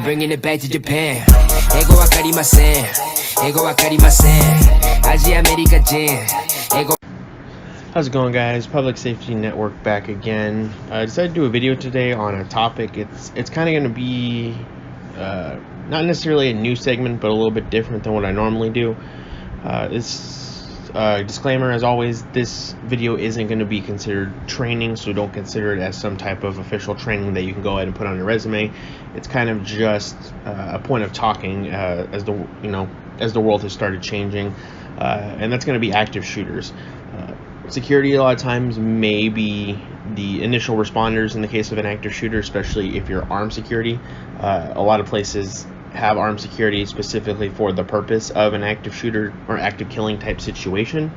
bringing it back to Japan. Ego wakarimasen. Ego wakarimasen. Aji America Jin. Ego. How's it going, guys? Public Safety Network back again. I decided to do a video today on a topic. It's kind of going to be not necessarily a new segment, but a little bit different than what I normally do. Disclaimer, as always, this video isn't going to be considered training, so don't consider it as some type of official training that you can go ahead and put on your resume. It's kind of just a point of talking as the world has started changing, and that's going to be active shooters. Security a lot of times may be the initial responders in the case of an active shooter, especially if you're armed security. A lot of places have armed security specifically for the purpose of an active shooter or active killing type situation.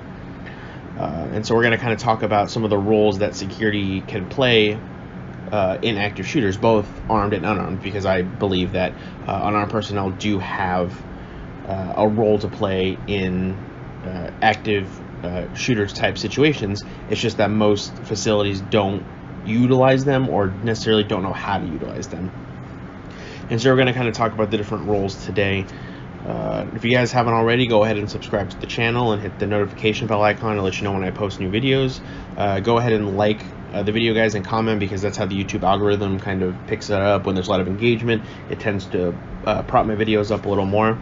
And so we're going to kind of talk about some of the roles that security can play in active shooters, both armed and unarmed, because I believe that unarmed personnel do have a role to play in active shooters type situations. It's just that most facilities don't utilize them or necessarily don't know how to utilize them. And so we're going to kind of talk about the different roles today. If you guys haven't already, go ahead and subscribe to the channel and hit the notification bell icon to let you know when I post new videos. Go ahead and like the video, guys, and comment, because that's how the YouTube algorithm kind of picks it up. When there's a lot of engagement, it tends to prop my videos up a little more.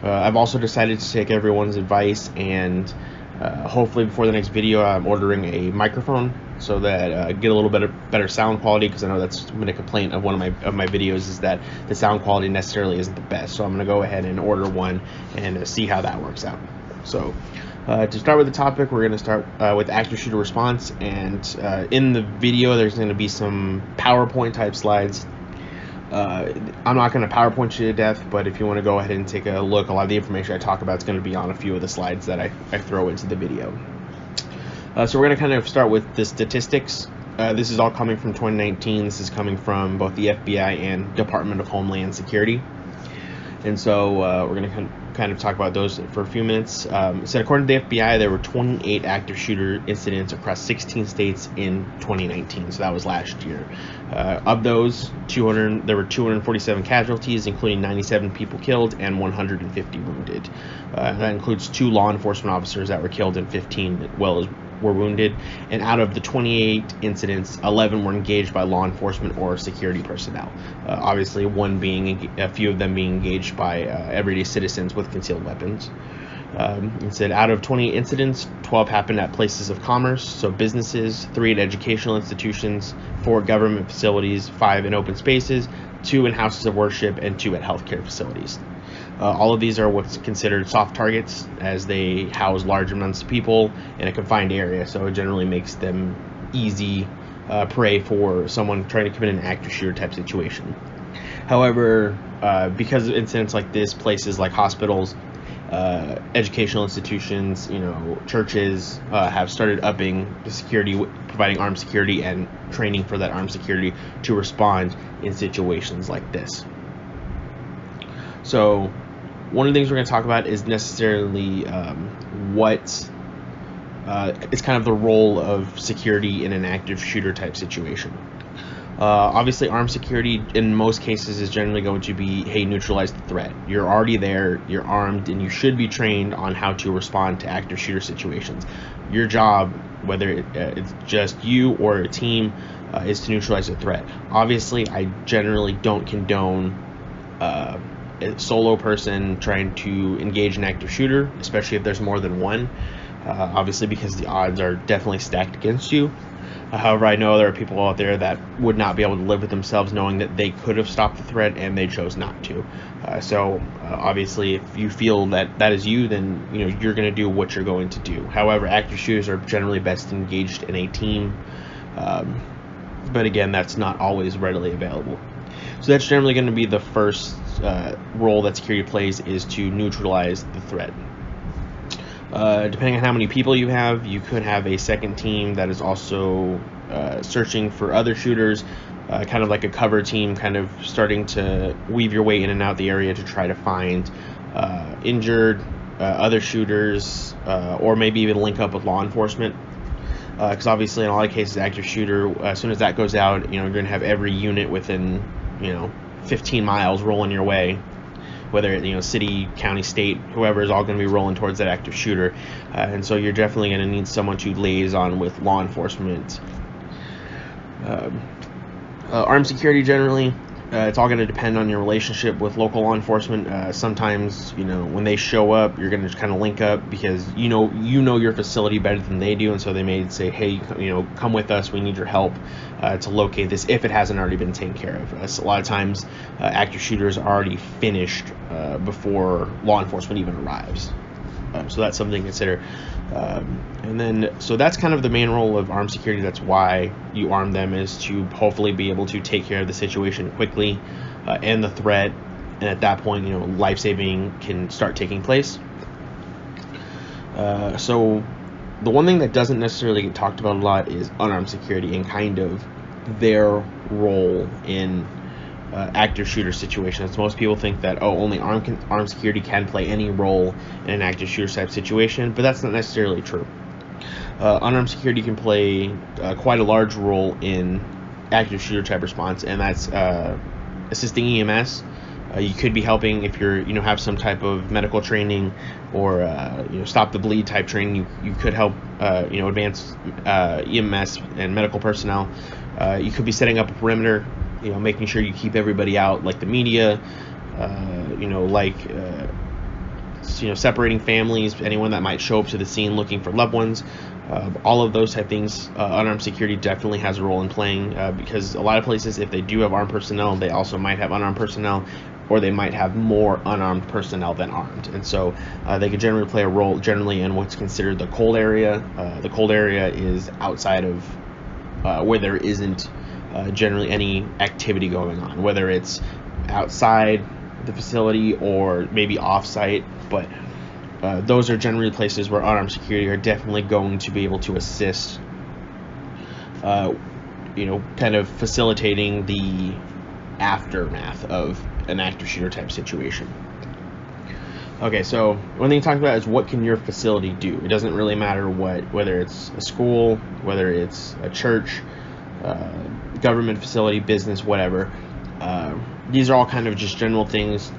I've also decided to take everyone's advice, and hopefully before the next video I'm ordering a microphone so that I get a little bit better sound quality, because I know that's been a complaint of one of my videos, is that the sound quality necessarily isn't the best. So I'm going to go ahead and order one and see how that works out. So to start with the topic, we're going to start with active shooter response, and in the video there's going to be some PowerPoint type slides. I'm not going to PowerPoint you to death, but if you want to go ahead and take a look, a lot of the information I talk about is going to be on a few of the slides that I throw into the video. So we're going to kind of start with the statistics. This is all coming from 2019. This is coming from both the FBI and Department of Homeland Security. And so we're going to kind of talk about those for a few minutes. So according to the FBI, there were 28 active shooter incidents across 16 states in 2019. So that was last year. Of those, there were 247 casualties, including 97 people killed and 150 wounded. That includes 2 law enforcement officers that were killed and 15 were wounded. And out of the 28 incidents, 11 were engaged by law enforcement or security personnel. Obviously, a few of them being engaged by everyday citizens with concealed weapons. It said out of 28 incidents, 12 happened at places of commerce, so businesses, 3 at educational institutions, 4 government facilities, 5 in open spaces, 2 in houses of worship, and 2 at healthcare facilities. All of these are what's considered soft targets, as they house large amounts of people in a confined area, so it generally makes them easy prey for someone trying to commit an active shooter type situation. However, because of incidents like this, places like hospitals, educational institutions, churches have started upping the security, providing armed security and training for that armed security to respond in situations like this. So one of the things we're going to talk about is necessarily what is kind of the role of security in an active shooter type situation. Obviously, armed security in most cases is generally going to be, hey, neutralize the threat. You're already there, you're armed, and you should be trained on how to respond to active shooter situations. Your job, whether it's just you or a team, is to neutralize the threat. Obviously, I generally don't condone a solo person trying to engage an active shooter, especially if there's more than one, obviously, because the odds are definitely stacked against you. However, I know there are people out there that would not be able to live with themselves knowing that they could have stopped the threat and they chose not to. So obviously, if you feel that that is you, then you're going to do what you're going to do. However, active shooters are generally best engaged in a team, but again, that's not always readily available. So that's generally going to be the first role that security plays, is to neutralize the threat. Depending on how many people you have, you could have a second team that is also searching for other shooters, kind of like a cover team, kind of starting to weave your way in and out the area to try to find injured other shooters, or maybe even link up with law enforcement. Because obviously in a lot of cases, active shooter, as soon as that goes out, you're going to have every unit within 15 miles rolling your way, whether city, county, state, whoever is all going to be rolling towards that active shooter. And so you're definitely going to need someone to liaison with law enforcement. Armed security generally, it's all going to depend on your relationship with local law enforcement. Sometimes, when they show up, you're going to just kind of link up because you know your facility better than they do, and so they may say, hey, come with us, we need your help to locate this if it hasn't already been taken care of. A lot of times, active shooters are already finished before law enforcement even arrives. So that's something to consider. So that's kind of the main role of armed security. That's why you arm them, is to hopefully be able to take care of the situation quickly and the threat. And at that point, life-saving can start taking place. So the one thing that doesn't necessarily get talked about a lot is unarmed security and kind of their role in active shooter situations. Most people think that only armed security can play any role in an active shooter type situation, but that's not necessarily true. Unarmed security can play quite a large role in active shooter type response, and that's assisting EMS. You could be helping if you're have some type of medical training or stop the bleed type training. You could help advance EMS and medical personnel. You could be setting up a perimeter, making sure you keep everybody out, like the media, separating families, anyone that might show up to the scene looking for loved ones. All of those type things, unarmed security definitely has a role in playing, because a lot of places, if they do have armed personnel, they also might have unarmed personnel, or they might have more unarmed personnel than armed. And so they could generally play a role in what's considered the cold area. The cold area is outside of where there isn't generally any activity going on, whether it's outside the facility or maybe off-site, but those are generally places where unarmed security are definitely going to be able to assist, kind of facilitating the aftermath of an active shooter type situation. Okay, so one thing to talk about is what can your facility do. It doesn't really matter whether it's a school, whether it's a church, government facility, business, whatever. These are all kind of just general things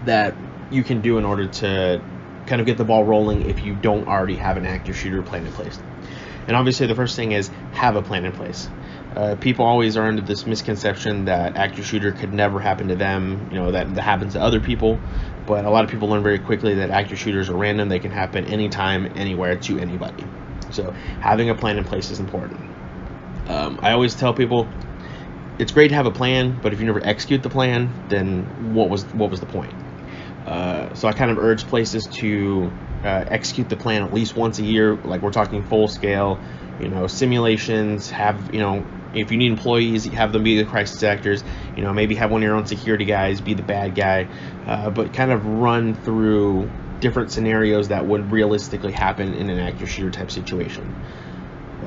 that you can do in order to kind of get the ball rolling if you don't already have an active shooter plan in place. And obviously the first thing is have a plan in place. People always are under this misconception that active shooter could never happen to them, that happens to other people, but a lot of people learn very quickly that active shooters are random. They can happen anytime, anywhere, to anybody. So having a plan in place is important. I always tell people it's great to have a plan, but if you never execute the plan, then what was the point? So I kind of urge places to execute the plan at least once a year. Like, we're talking full scale, simulations. Have, if you need employees, have them be the crisis actors. Maybe have one of your own security guys be the bad guy, but kind of run through different scenarios that would realistically happen in an active shooter type situation.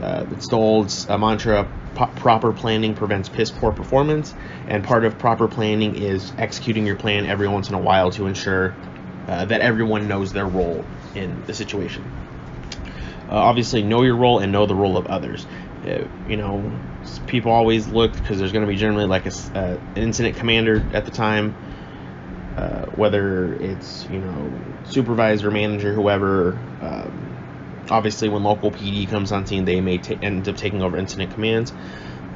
It's the old mantra, proper planning prevents piss poor performance, and part of proper planning is executing your plan every once in a while to ensure that everyone knows their role in the situation. Obviously, know your role and know the role of others. People always look, because there's going to be generally like an incident commander at the time, whether it's supervisor, manager, whoever. Obviously, when local PD comes on scene, they may end up taking over incident commands,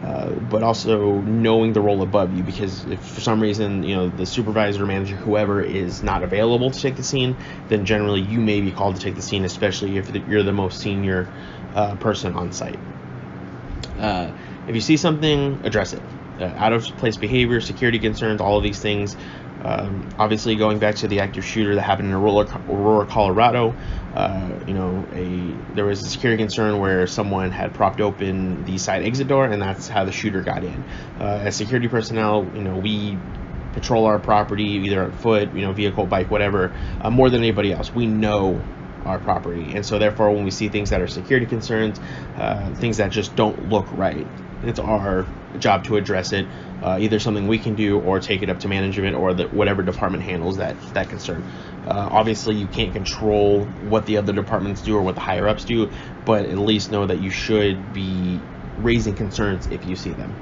but also knowing the role above you, because if for some reason the supervisor, manager, whoever is not available to take the scene, then generally you may be called to take the scene, especially if you're the most senior person on site. If you see something, address it. Out of place behavior, security concerns, all of these things. Obviously, going back to the active shooter that happened in Aurora, Colorado, there was a security concern where someone had propped open the side exit door, and that's how the shooter got in. As security personnel, we patrol our property either on foot, vehicle, bike, whatever, more than anybody else. We know our property, and so therefore, when we see things that are security concerns, things that just don't look right, it's our job to address it, either something we can do or take it up to management or whatever department handles that concern. Obviously, you can't control what the other departments do or what the higher ups do, but at least know that you should be raising concerns if you see them.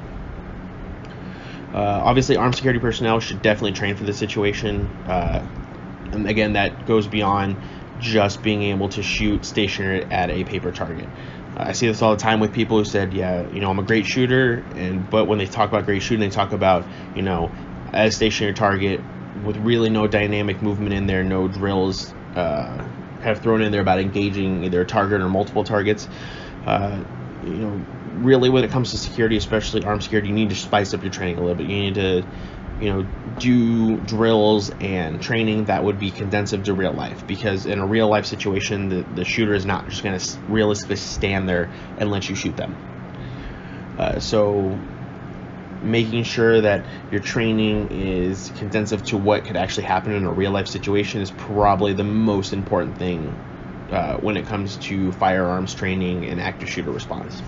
Obviously, armed security personnel should definitely train for this situation. And again, that goes beyond just being able to shoot stationary at a paper target. I see this all the time with people who said, yeah, I'm a great shooter, but when they talk about great shooting, they talk about, at a stationary target with really no dynamic movement in there, no drills kind of thrown in there about engaging either a target or multiple targets. Really when it comes to security, especially armed security, you need to spice up your training a little bit. You need to do drills and training that would be condensive to real life, because in a real life situation, the shooter is not just going to realistically stand there and let you shoot them. So making sure that your training is condensive to what could actually happen in a real life situation is probably the most important thing when it comes to firearms training and active shooter response.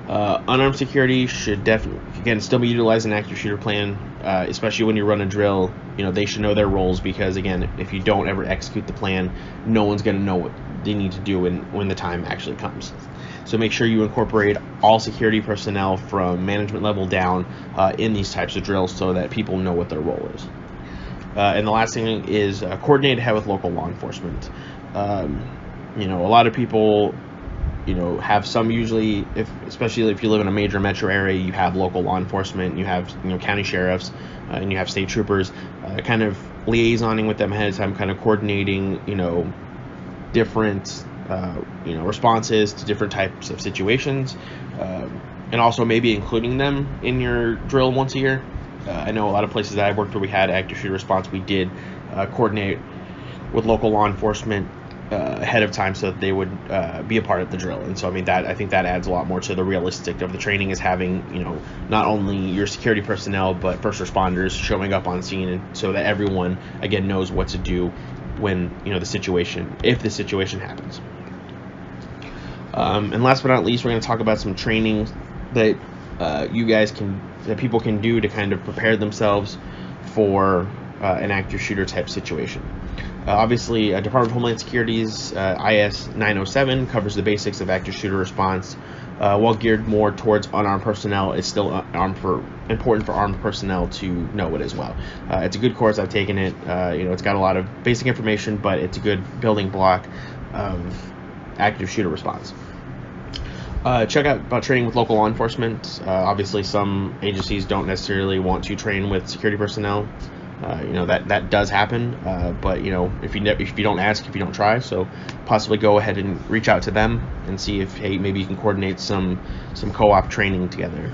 Unarmed security should definitely, again, still be utilizing an active shooter plan, especially when you run a drill. They should know their roles, because again, if you don't ever execute the plan, no one's going to know what they need to do when the time actually comes. So make sure you incorporate all security personnel from management level down in these types of drills, so that people know what their role is. And the last thing is coordinate ahead with local law enforcement. A lot of people have some, usually, especially if you live in a major metro area, you have local law enforcement, you have county sheriffs, and you have state troopers, kind of liaisoning with them ahead of time, kind of coordinating different responses to different types of situations, and also maybe including them in your drill once a year. I know a lot of places that I've worked where we had active shooter response, we did coordinate with local law enforcement ahead of time, so that they would be a part of the drill. And so I think that adds a lot more to the realistic of the training, is having not only your security personnel but first responders showing up on scene, and so that everyone again knows what to do when if the situation happens. And last but not least, we're going to talk about some training that people can do to kind of prepare themselves for an active shooter type situation. Obviously, Department of Homeland Security's IS 907 covers the basics of active shooter response. While geared more towards unarmed personnel, it's still important for armed personnel to know it as well. It's a good course. I've taken it. It's got a lot of basic information, but it's a good building block of active shooter response. Check out about training with local law enforcement. Obviously, some agencies don't necessarily want to train with security personnel. That does happen, but if you don't ask, if you don't try, so possibly go ahead and reach out to them and see if maybe you can coordinate some co-op training together.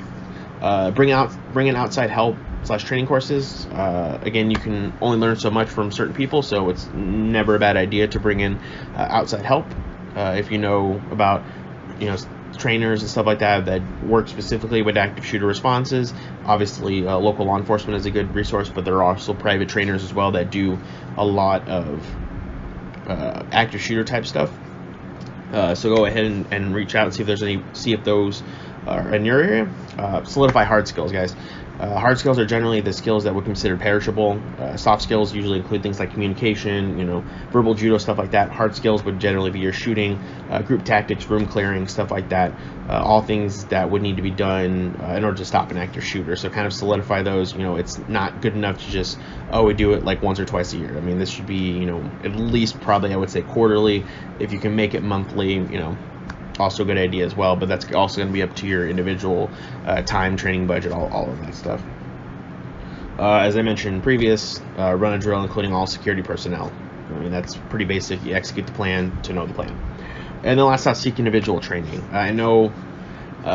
Bring in outside help / training courses. Again, you can only learn so much from certain people, so it's never a bad idea to bring in outside help if you know about trainers and stuff like that work specifically with active shooter responses. Obviously, local law enforcement is a good resource, but there are also private trainers as well that do a lot of active shooter type stuff. So go ahead and reach out and see if those are in your area. Solidify hard skills, guys. Hard skills are generally the skills that would consider perishable. Soft skills usually include things like communication, verbal judo, stuff like that. Hard skills would generally be your shooting, group tactics, room clearing, stuff like that. All things that would need to be done in order to stop an active shooter. So kind of solidify those. It's not good enough to just, we do it like once or twice a year. I mean, this should be, at least probably I would say quarterly. If you can make it monthly, also a good idea as well, but that's also going to be up to your individual time, training budget, all of that stuff. As I mentioned previous, run a drill including all security personnel. I mean, that's pretty basic. You execute the plan to know the plan. And then last, seek individual training. I know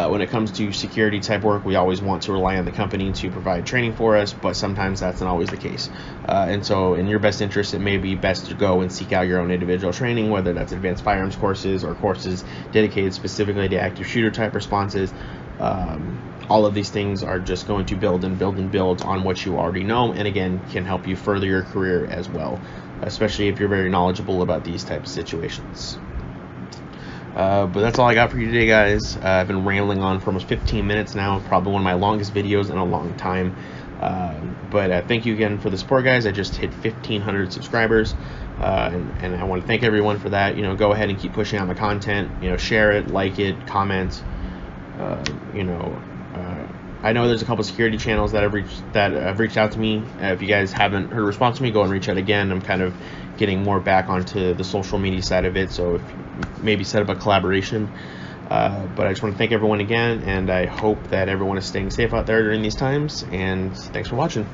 when it comes to security type work, we always want to rely on the company to provide training for us, but sometimes that's not always the case. And so in your best interest, it may be best to go and seek out your own individual training, whether that's advanced firearms courses or courses dedicated specifically to active shooter type responses. All of these things are just going to build on what you already know, and again, can help you further your career as well, especially if you're very knowledgeable about these types of situations. But that's all I got for you today, guys. I've been rambling on for almost 15 minutes now, probably one of my longest videos in a long time. But thank you again for the support, guys. I just hit 1,500 subscribers, and I want to thank everyone for that. Go ahead and keep pushing out my content. Share it, like it, comment. I know there's a couple security channels that have reached out to me. If you guys haven't heard a response to me, go and reach out again. I'm kind of getting more back onto the social media side of it, so if maybe set up a collaboration. But I just want to thank everyone again, and I hope that everyone is staying safe out there during these times, and thanks for watching.